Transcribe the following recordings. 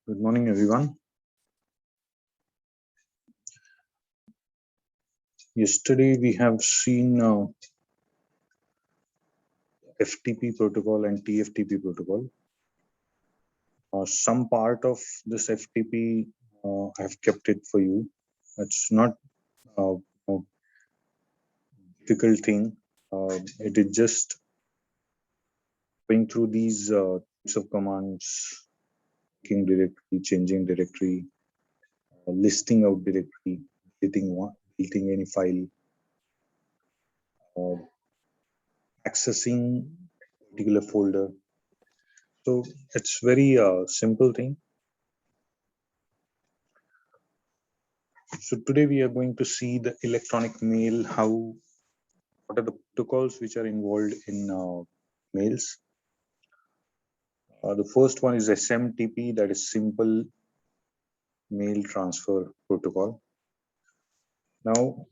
Good morning, everyone. Yesterday, we have seen FTP protocol and TFTP protocol. Some part of this FTP, I have kept it for you. It's not a difficult thing. It is just going through these types of commands, checking directory, changing directory, listing out directory, deleting any file, accessing particular folder. So it's very simple thing. So today we are going to see the electronic mail, what are the protocols which are involved in mails. The first one is SMTP, that is Simple Mail Transfer Protocol. Now,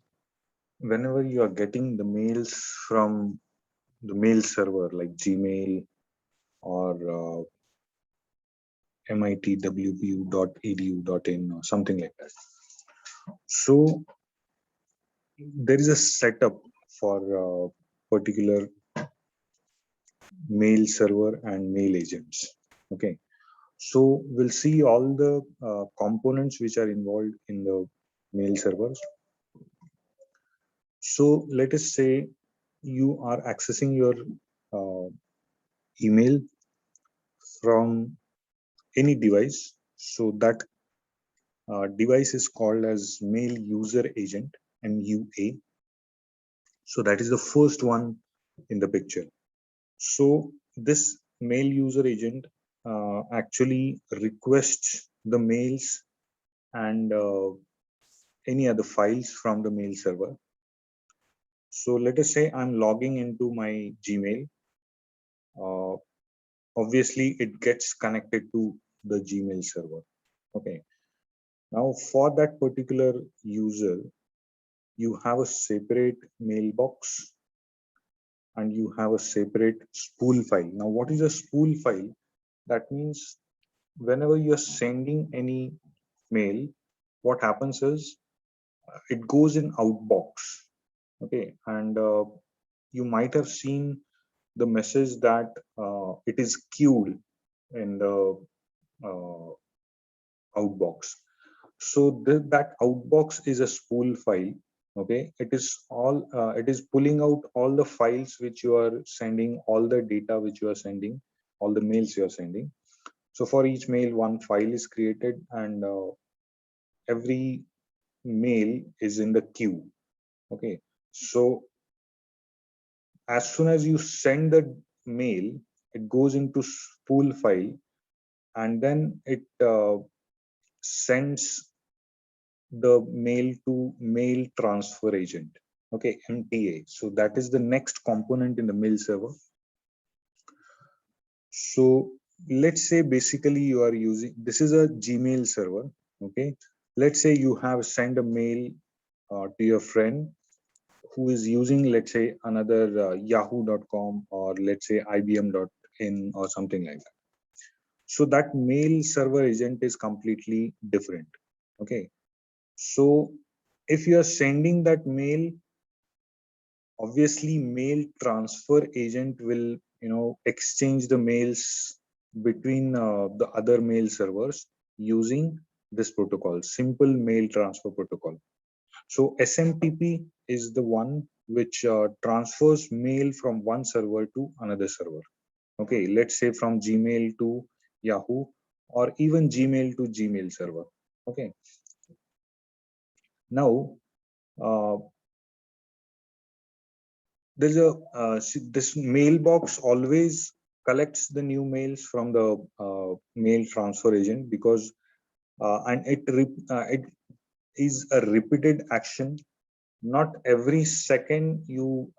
whenever you are getting the mails from the mail server like Gmail or mitwpu.edu.in or something like that. So there is a setup for particular mail server and mail agents. Okay, so we'll see all the components which are involved in the mail servers. So let us say you are accessing your email from any device. So that device is called as mail user agent, MUA. So that is the first one in the picture. So this mail user agent actually requests the mails and any other files from the mail server. So let us say I'm logging into my Gmail. Obviously, it gets connected to the Gmail server. Okay. Now, for that particular user, you have a separate mailbox and you have a separate spool file. Now, what is a spool file? That means whenever you're sending any mail, what happens is it goes in outbox. Okay, and you might have seen the message that it is queued in the uh, outbox. So that outbox is a spool file. Okay, it is pulling out all the files which you are sending, all the data which you are sending, all the mails you are sending. So for each mail, one file is created, and every mail is in the queue. Okay, so as soon as you send the mail, it goes into spool file, and then it sends the mail to mail transfer agent. Okay, MTA. So that is the next component in the mail server. So let's say basically you are using, this is a Gmail server. Okay, let's say you have sent a mail to your friend who is using, let's say, another yahoo.com or let's say ibm.in or something like that. So that mail server agent is completely different. Okay, so if you are sending that mail, obviously mail transfer agent will exchange the mails between the other mail servers using this protocol, Simple Mail Transfer Protocol. So SMTP is the one which transfers mail from one server to another server. Okay, let's say from Gmail to Yahoo or even Gmail to Gmail server. Okay. Now, there's a this mailbox always collects the new mails from the mail transfer agent because and it is a repeated action. Not every second you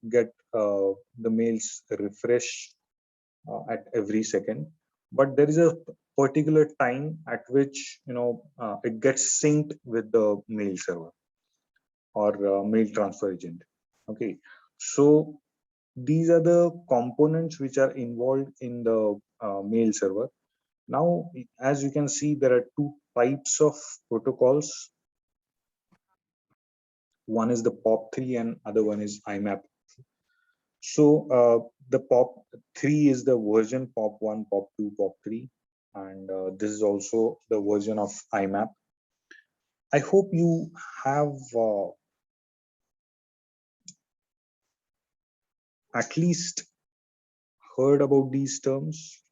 get the mails refresh at every second, but there is a particular time at which it gets synced with the mail server or mail transfer agent. Okay, so these are the components which are involved in the mail server. Now, as you can see, there are two types of protocols. One is the POP3 and other one is IMAP. So the POP3 is the version POP1, POP2, POP3, and this is also the version of IMAP. I hope you have at least heard about these terms.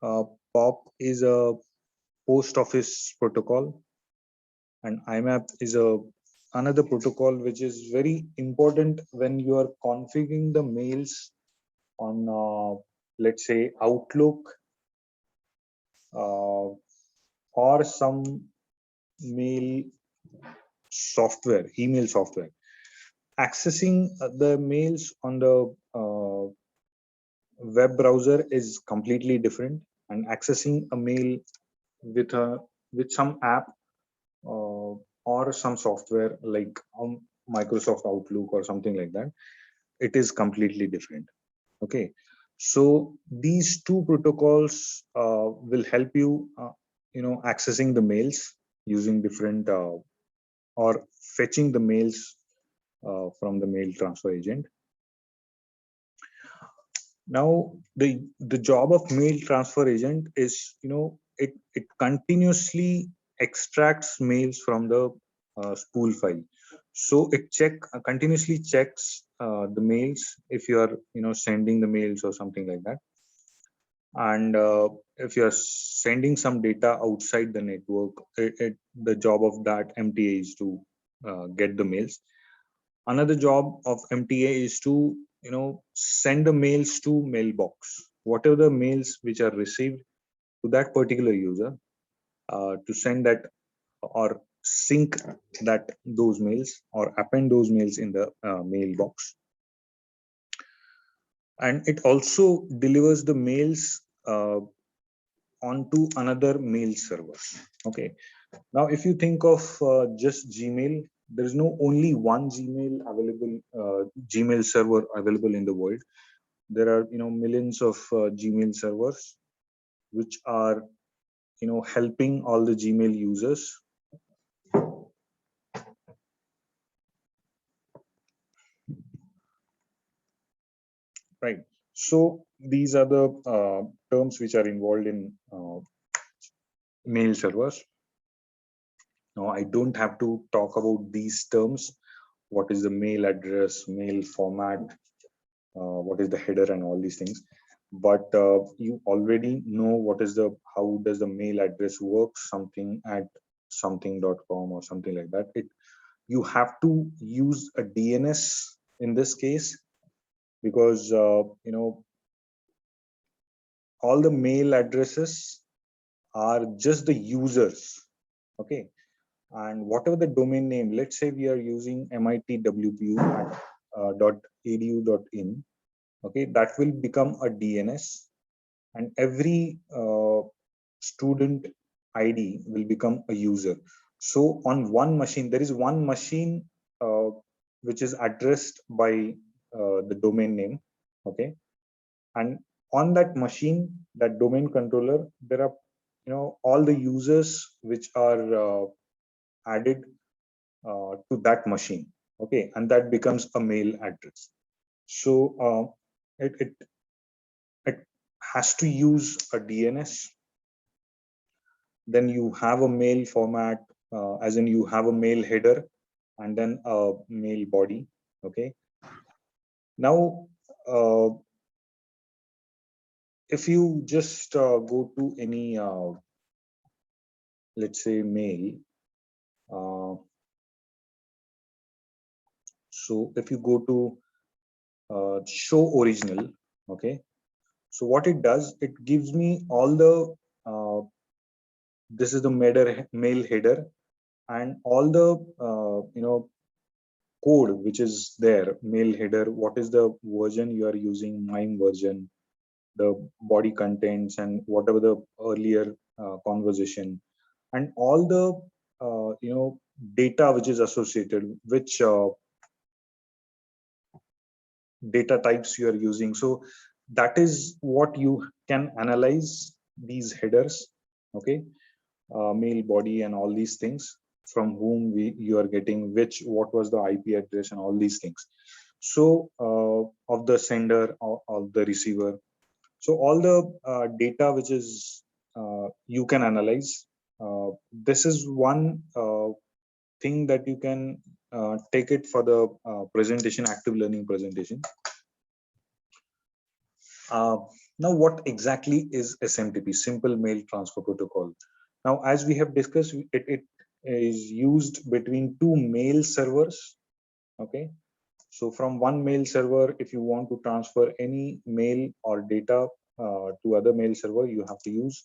POP is a post office protocol, and IMAP is another protocol which is very important when you are configuring the mails on, let's say, Outlook or some mail software, email software. Accessing the mails on the web browser is completely different, and accessing a mail with some app or some software like Microsoft Outlook or something like that, it is completely different. Okay, so these two protocols will help you, accessing the mails using different or fetching the mails from the mail transfer agent. Now, the job of mail transfer agent is, it continuously extracts mails from the spool file. So it continuously checks the mails if you are, sending the mails or something like that. And if you're sending some data outside the network, the job of that MTA is to get the mails. Another job of MTA is to, send the mails to mailbox. Whatever the mails which are received to that particular user, to send that or sync those mails or append those mails in the mailbox. And it also delivers the mails onto another mail server. Okay. Now, if you think of just Gmail, there is no only one Gmail available, Gmail server available in the world. There are, millions of Gmail servers which are, helping all the Gmail users. Right. So these are the terms which are involved in mail servers. Now, I don't have to talk about these terms. What is the mail address, mail format, what is the header, and all these things. But you already know how does the mail address work, something at something.com or something like that. You have to use a DNS in this case, because all the mail addresses are just the users. Okay. And whatever the domain name, let's say we are using mitwpu.edu.in, okay, that will become a DNS, and every student ID will become a user. So on one machine, there is one machine which is addressed by the domain name, okay, and on that machine, that domain controller, there are, all the users which are added to that machine, okay, and that becomes a mail address. So it has to use a DNS. Then you have a mail format, as in you have a mail header and then a mail body. Okay. Now, if you just go to any, let's say, mail. So if you go to show original, okay. So what it does, it gives me all the this is the mail header and all the code which is there, mail header, what is the version you are using, MIME version, the body contents, and whatever the earlier conversation, and all the data which is associated, which data types you are using. So that is what you can analyze these headers, okay, mail body and all these things, from whom you are getting what was the IP address and all these things. So of the sender or of the receiver. So all the data which is you can analyze. This is one thing that you can take it for the presentation, active learning presentation. Uh, Now, what exactly is SMTP, Simple Mail Transfer Protocol? Now, as we have discussed, it is used between two mail servers. Okay, so from one mail server, if you want to transfer any mail or data to other mail server, you have to use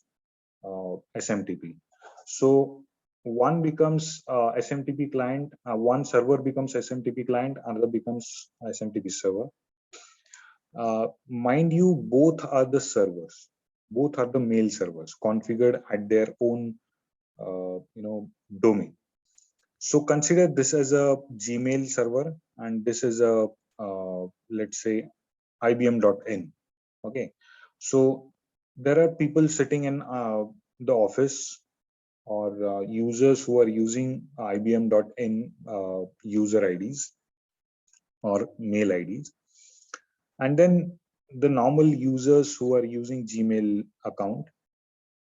SMTP. So one becomes SMTP client, one server becomes SMTP client, another becomes SMTP server. Mind you, both are the servers, both are the mail servers configured at their own domain. So consider this as a Gmail server, and this is a let's say IBM.in. Okay, so there are people sitting in the office, or users who are using IBM.in user IDs or mail IDs, and then the normal users who are using Gmail account.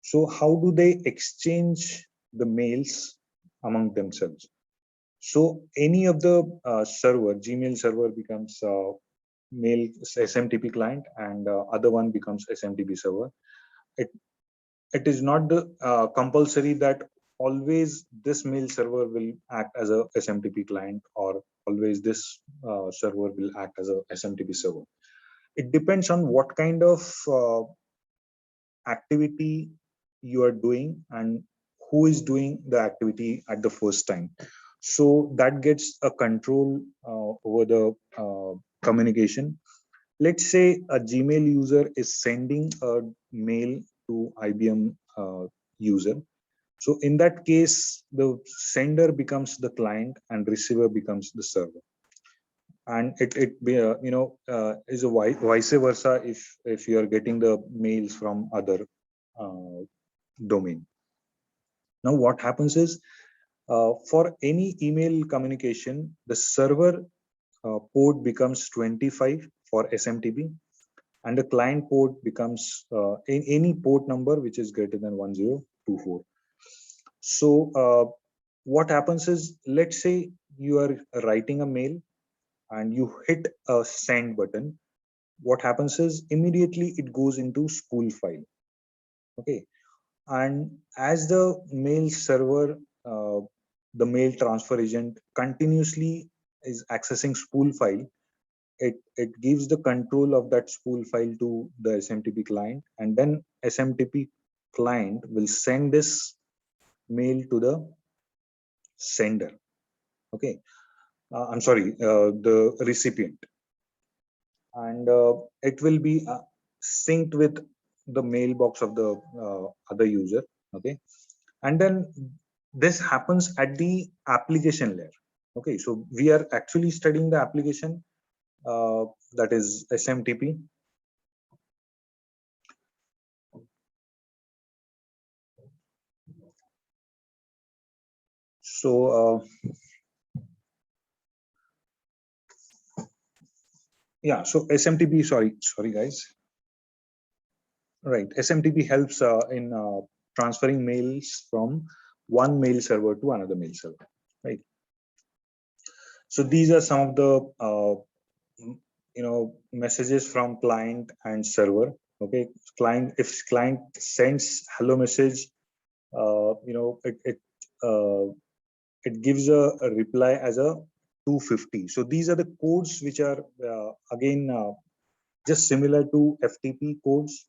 So how do they exchange the mails among themselves? So any of the server, Gmail server becomes mail SMTP client, and other one becomes SMTP server. It it is not the compulsory that always this mail server will act as a SMTP client, or always this server will act as a SMTP server. It depends on what kind of activity you are doing and who is doing the activity at the first time. So that gets a control over the communication. Let's say a Gmail user is sending a mail to IBM user. So in that case, the sender becomes the client and receiver becomes the server. And is a vice versa if you are getting the mails from other uh, domain. Now what happens is, for any email communication, the server port becomes 25 for SMTP, and the client port becomes in any port number which is greater than 1024. So what happens is, let's say you are writing a mail and you hit a send button. What happens is, immediately it goes into spool file. Okay, and as the mail server, the mail transfer agent continuously is accessing spool file, it gives the control of that spool file to the SMTP client, and then SMTP client will send this mail to the sender. Okay, I'm sorry, the recipient, and it will be synced with the mailbox of the other user. Okay, and then this happens at the application layer. Okay, so we are actually studying the application, that is SMTP. So yeah, so SMTP, sorry guys, right, SMTP helps in transferring mails from one mail server to another mail server, right? So these are some of the messages from client and server. Okay, if client sends hello message, uh, it gives a reply as a 250. So these are the codes which are again just similar to FTP codes.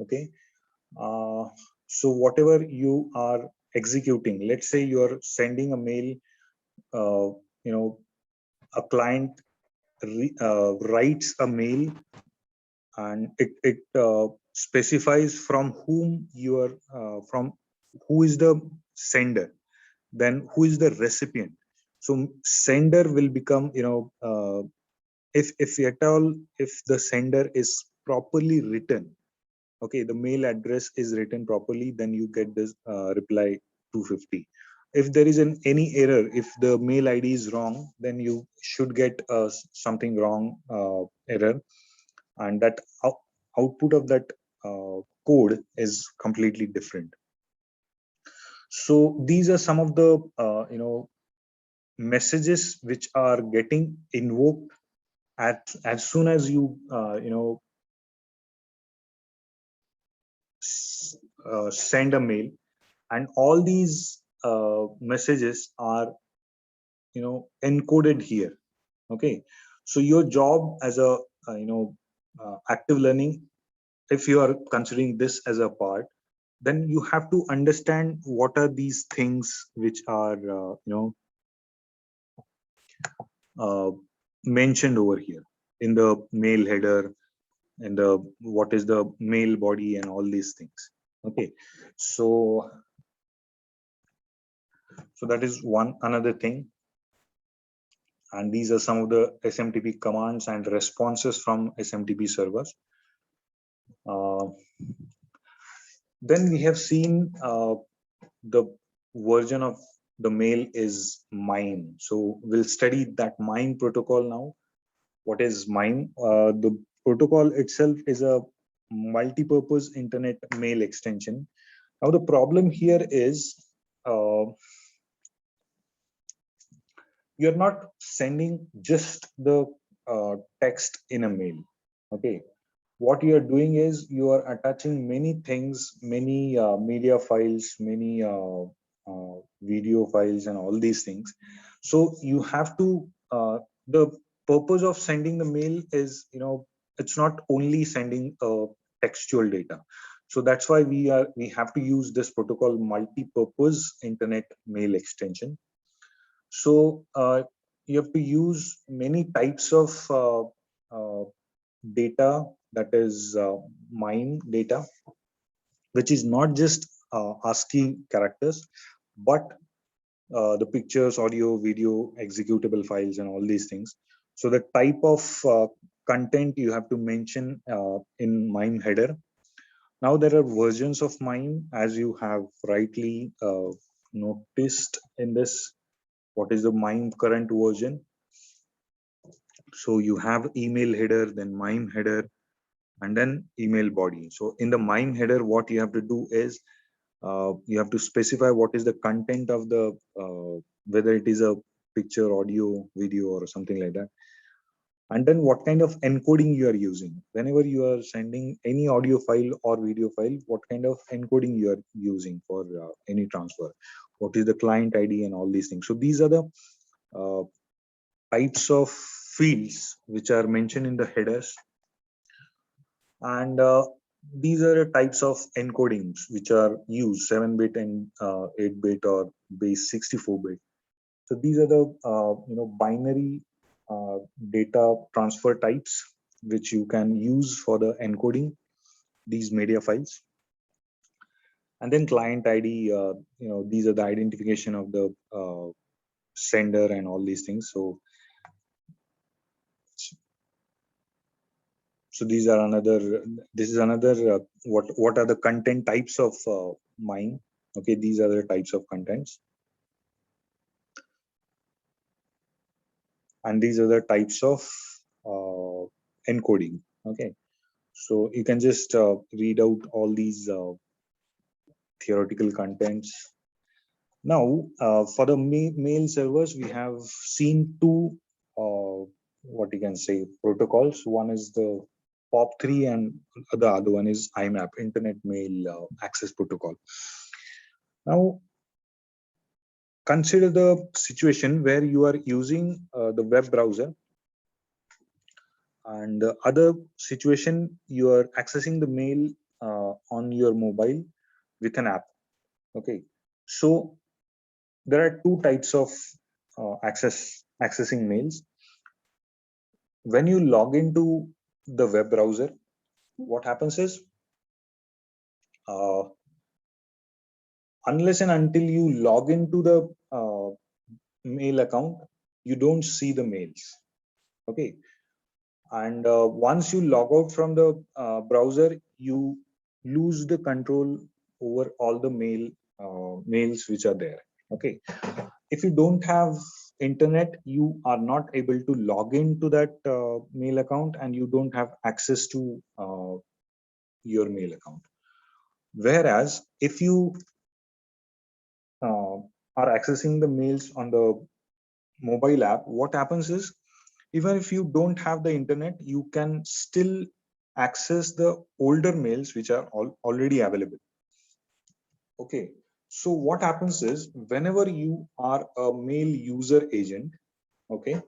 Okay, so whatever you are executing, let's say you are sending a mail, uh, you know a client writes a mail, and it specifies from whom you are from, who is the sender, then who is the recipient. So sender will become, if at all, if the sender is properly written, okay, the mail address is written properly, then you get this reply 250. If there is any error, if the mail ID is wrong, then you should get something wrong error, and that output of that code is completely different. So these are some of the messages which are getting invoked as soon as you send a mail, and all these messages are encoded here. Okay, so your job as a active learning, if you are considering this as a part, then you have to understand what are these things which are uh, mentioned over here in the mail header, and the what is the mail body and all these things. Okay, so that is one another thing, and these are some of the SMTP commands and responses from SMTP servers. uh, then we have seen the version of the mail is MIME. So we'll study that MIME protocol now. What is MIME? The protocol itself is a multi-purpose internet mail extension. Now the problem here is you're not sending just the text in a mail. Okay, what you are doing is you are attaching many things, many media files, many video files, and all these things. So you have to the purpose of sending the mail is, it's not only sending textual data. So that's why we have to use this protocol, multi-purpose internet mail extension. So you have to use many types of data, that is MIME data, which is not just ASCII characters, but the pictures, audio, video, executable files, and all these things. So the type of content you have to mention in MIME header. Now there are versions of MIME, as you have rightly noticed in this. What is the MIME current version? So you have email header, then MIME header, and then email body. So in the MIME header, what you have to do is you have to specify what is the content of the whether it is a picture, audio, video, or something like that, and then what kind of encoding you are using. Whenever you are sending any audio file or video file, what kind of encoding you are using for any transfer, what is the client ID, and all these things. So these are the uh, types of fields which are mentioned in the headers, and these are the types of encodings which are used: 7-bit and 8-bit or base 64-bit. So these are the binary data transfer types which you can use for the encoding these media files. And then client ID, these are the identification of the sender and all these things. So these are another, this is another what are the content types of MIME. Okay, these are the types of contents, and these are the types of encoding. Okay, so you can just read out all these theoretical contents. Now for the mail servers, we have seen two what you can say protocols. One is the POP3, and the other one is IMAP, Internet Mail Access Protocol. Now, consider the situation where you are using the web browser, and the other situation you are accessing the mail on your mobile with an app. Okay, so there are two types of accessing mails. When you log into the web browser, what happens is uh, unless and until you log into the uh, mail account, you don't see the mails. Okay, And once you log out from the browser, you lose the control over all the mails which are there. Okay, if you don't have internet, you are not able to log into that mail account, and you don't have access to your mail account. Whereas if you uh, are accessing the mails on the mobile app, what happens is, even if you don't have the internet, you can still access the older mails which are already available. Okay, so what happens is, whenever you are a mail user agent, okay,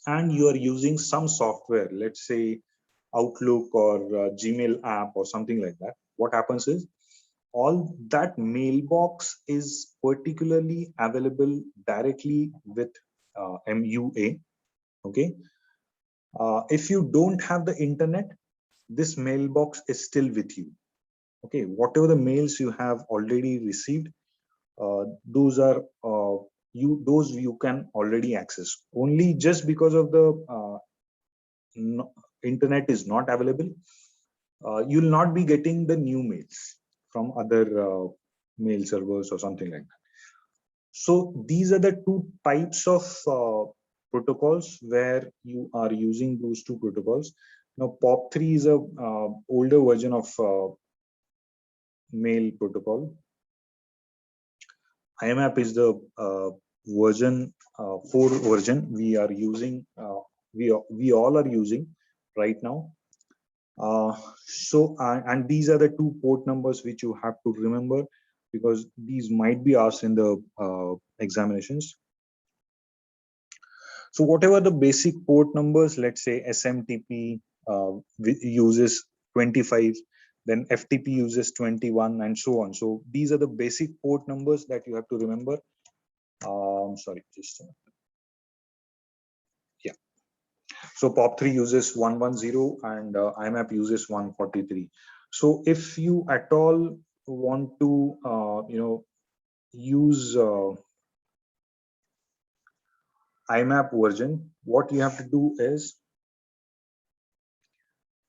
and you are using some software, let's say Outlook or Gmail app or something like that, what happens is, all that mailbox is particularly available directly with MUA. Okay, if you don't have the internet, this mailbox is still with you. Okay, whatever the mails you have already received, those are those you can already access. Only just because of the internet is not available, you'll not be getting the new mails from other mail servers or something like that. So these are the two types of protocols where you are using those two protocols. Now, POP3 is a older version of mail protocol. IMAP is the version 4 version we are using. We all are using right now. And these are the two port numbers which you have to remember, because these might be asked in the examinations. So whatever the basic port numbers, let's say SMTP uses 25, then FTP uses 21, and so on. So these are the basic port numbers that you have to remember. Sorry, just yeah. So POP3 uses 110 and IMAP uses 143. So if you at all want to, use IMAP version, what you have to do is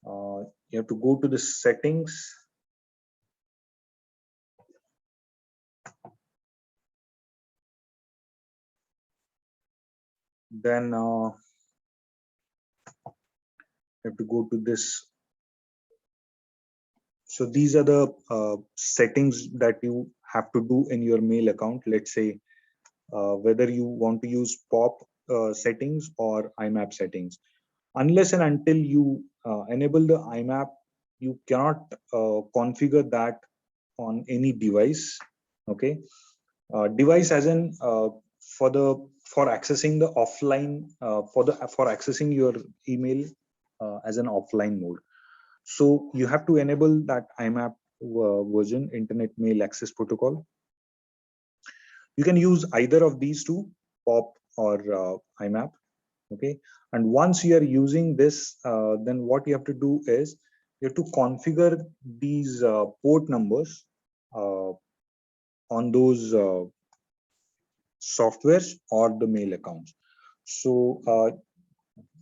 you have to go to the settings. Then you have to go to this. So these are the settings that you have to do in your mail account. Let's say whether you want to use POP settings or IMAP settings. Unless and until you enable the IMAP, you cannot configure that on any device. Okay, device as in for accessing the offline for accessing your email as an offline mode. So you have to enable that IMAP version, Internet Mail Access Protocol. You can use either of these two, POP or IMAP. Okay, and once you are using this, then what you have to do is you have to configure these port numbers on those softwares or the mail accounts. So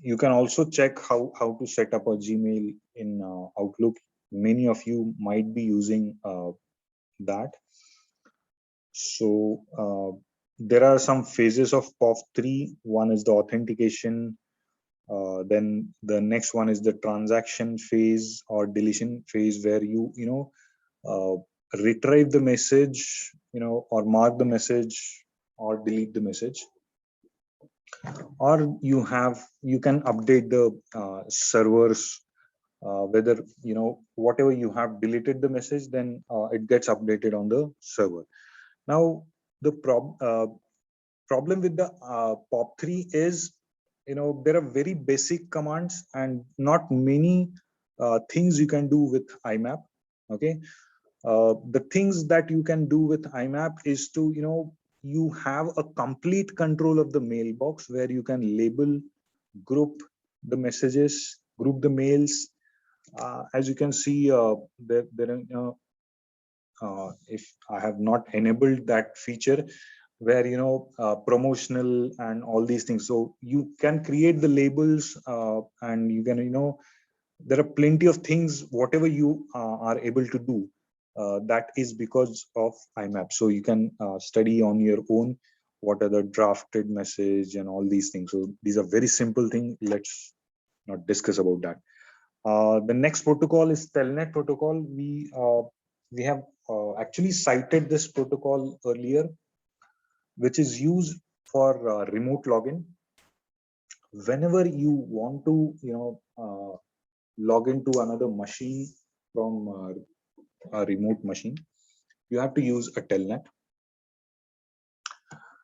you can also check how to set up a Gmail in Outlook. Many of you might be using that. So there are some phases of POP3. One is the authentication. Then the next one is the transaction phase or deletion phase, where you retrieve the message, or mark the message or delete the message. Or you can update the servers, whether whatever you have deleted the message, then it gets updated on the server. Now the problem with the POP3 is, there are very basic commands and not many things you can do with IMAP. Okay, the things that you can do with IMAP is to you have a complete control of the mailbox, where you can label, group the messages, group the mails. As you can see, there if I have not enabled that feature, where promotional and all these things. So you can create the labels, and you can there are plenty of things whatever you are able to do, that is because of IMAP. So you can study on your own what are the drafted message and all these things. So these are very simple things. Let's not discuss about that. The next protocol is Telnet protocol. We have actually cited this protocol earlier, which is used for remote login. Whenever you want to log into another machine from a remote machine, you have to use a telnet.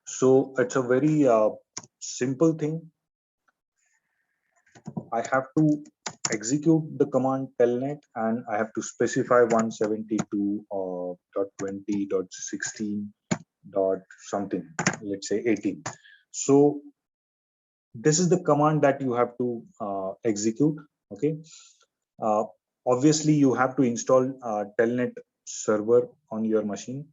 So it's a very simple thing. I have to execute the command telnet, and I have to specify 172.20.16 dot something, let's say 18. So this is the command that you have to execute. Okay. uh, Obviously you have to install telnet server on your machine,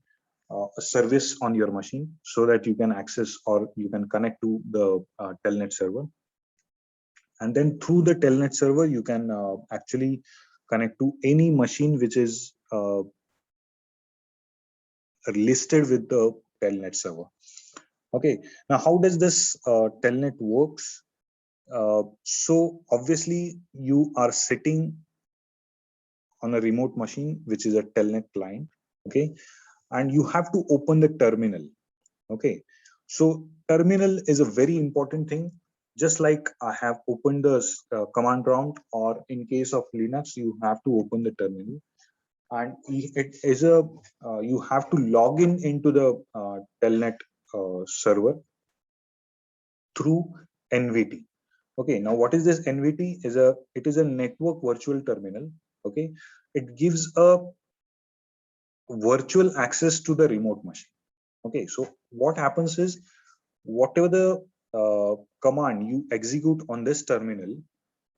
a service on your machine, so that you can access or you can connect to the telnet server. And then through the telnet server you can actually connect to any machine which is listed with the telnet server. Okay, now how does this telnet works? So obviously you are sitting on a remote machine which is a telnet client. Okay, and you have to open the terminal. Okay, so terminal is a very important thing. Just like I have opened the command prompt, or in case of Linux you have to open the terminal, and it is a you have to log in into the telnet server through NVT. Okay, now what is this NVT? It is a network virtual terminal. Okay, it gives a virtual access to the remote machine. Okay, so what happens is, whatever the command you execute on this terminal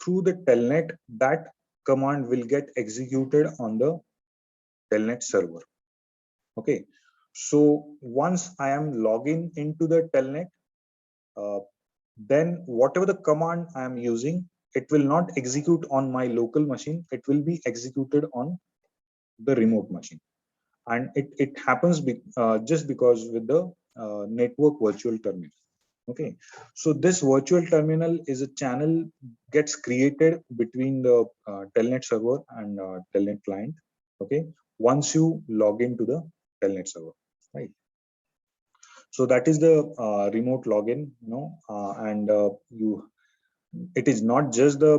through the telnet, that command will get executed on the telnet server. Okay, so once I am logging into the telnet, uh, then whatever the command I am using, it will not execute on my local machine, it will be executed on the remote machine. And it happens just because with the network virtual terminal. Okay, so this virtual terminal is a channel gets created between the telnet server and telnet client. Okay, once you log into the telnet server, right? So that is the remote login, and you it is not just the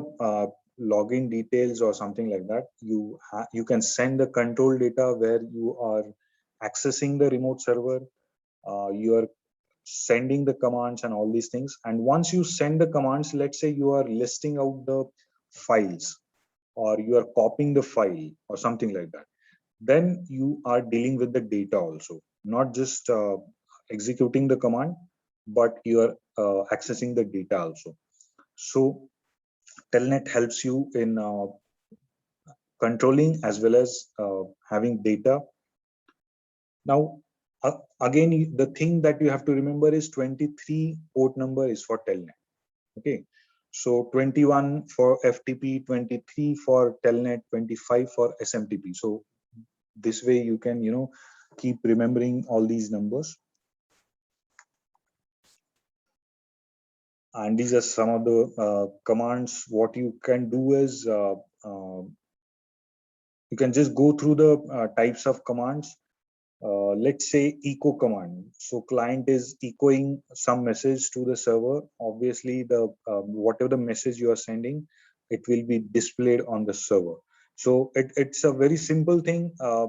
login details or something like that. You can send the control data where you are accessing the remote server. You are sending the commands and all these things, and once you send the commands, let's say you are listing out the files, or you are copying the file or something like that, then you are dealing with the data also, not just executing the command, but you are accessing the data also. So telnet helps you in controlling as well as having data. Now, again, the thing that you have to remember is 23 port number is for telnet. Okay, so 21 for FTP, 23 for telnet, 25 for SMTP. So this way you can keep remembering all these numbers. And these are some of the commands. What you can do is you can just go through the types of commands. Let's say echo command. So client is echoing some message to the server. Obviously, the whatever the message you are sending, it will be displayed on the server. So it's a very simple thing. Uh,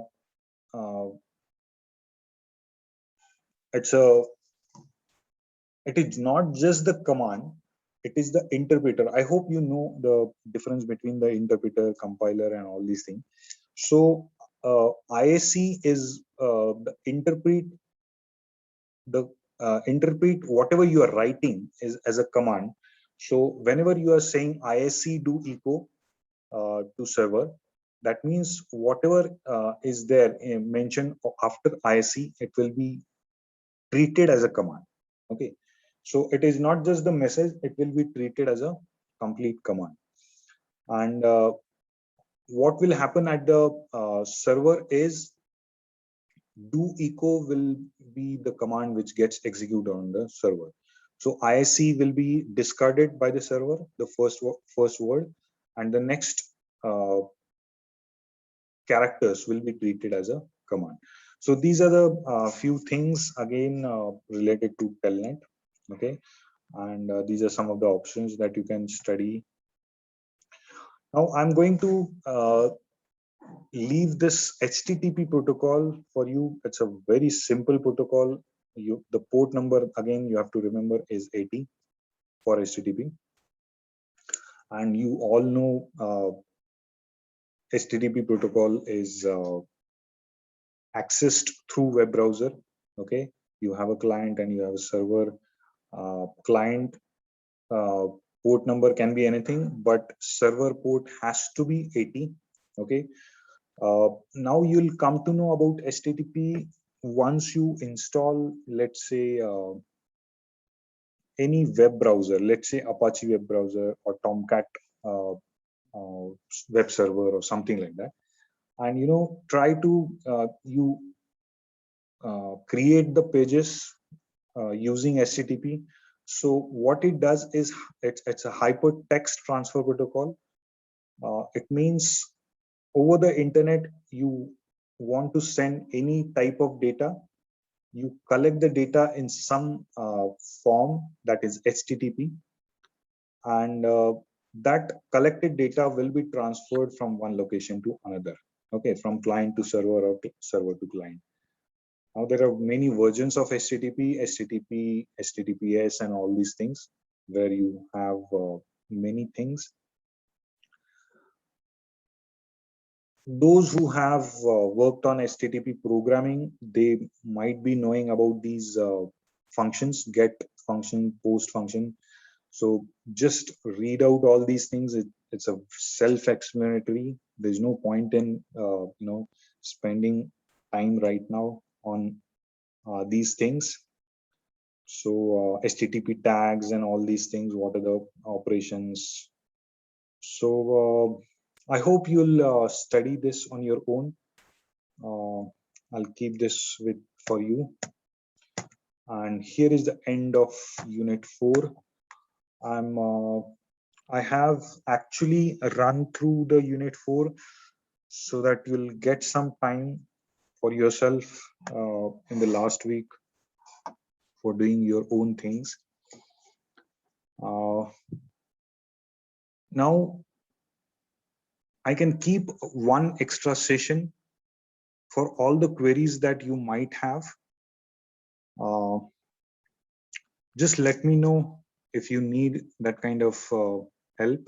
it's a it is not just the command, it is the interpreter. I hope you know the difference between the interpreter, compiler, and all these things. So ISC is the interpret whatever you are writing is as a command. So whenever you are saying ISC do echo to server, that means whatever is there mentioned after ISC, it will be treated as a command. Okay, so it is not just the message, it will be treated as a complete command. And what will happen at the server is do echo will be the command which gets executed on the server. So ISC will be discarded by the server, the first word, and the next characters will be treated as a command. So these are the few things again related to Telnet. Okay, and these are some of the options that you can study. Now I'm going to leave this HTTP protocol for you. It's a very simple protocol. The port number again you have to remember is 80 for HTTP, and you all know HTTP protocol is accessed through web browser. Okay, you have a client and you have a server. Client port number can be anything, but server port has to be 80. Okay. Now you'll come to know about HTTP once you install, let's say, any web browser, let's say Apache web browser or Tomcat uh, web server or something like that. And try to create the pages using HTTP. So what it does is it's a hypertext transfer protocol. It means over the internet, you want to send any type of data, you collect the data in some form that is HTTP, and that collected data will be transferred from one location to another. Okay, from client to server or server to client. Now there are many versions of HTTP, HTTP, HTTPS, and all these things where you have many things. Those who have worked on HTTP programming, they might be knowing about these functions, get function, post function. So just read out all these things. It's a self-explanatory. There's no point in spending time right now on these things. So HTTP tags and all these things. What are the operations? So I hope you'll study this on your own. I'll keep this for you. And here is the end of Unit 4. I have actually run through the Unit 4 so that you'll get some time for yourself in the last week for doing your own things. Now, I can keep one extra session for all the queries that you might have. Just let me know if you need that kind of help.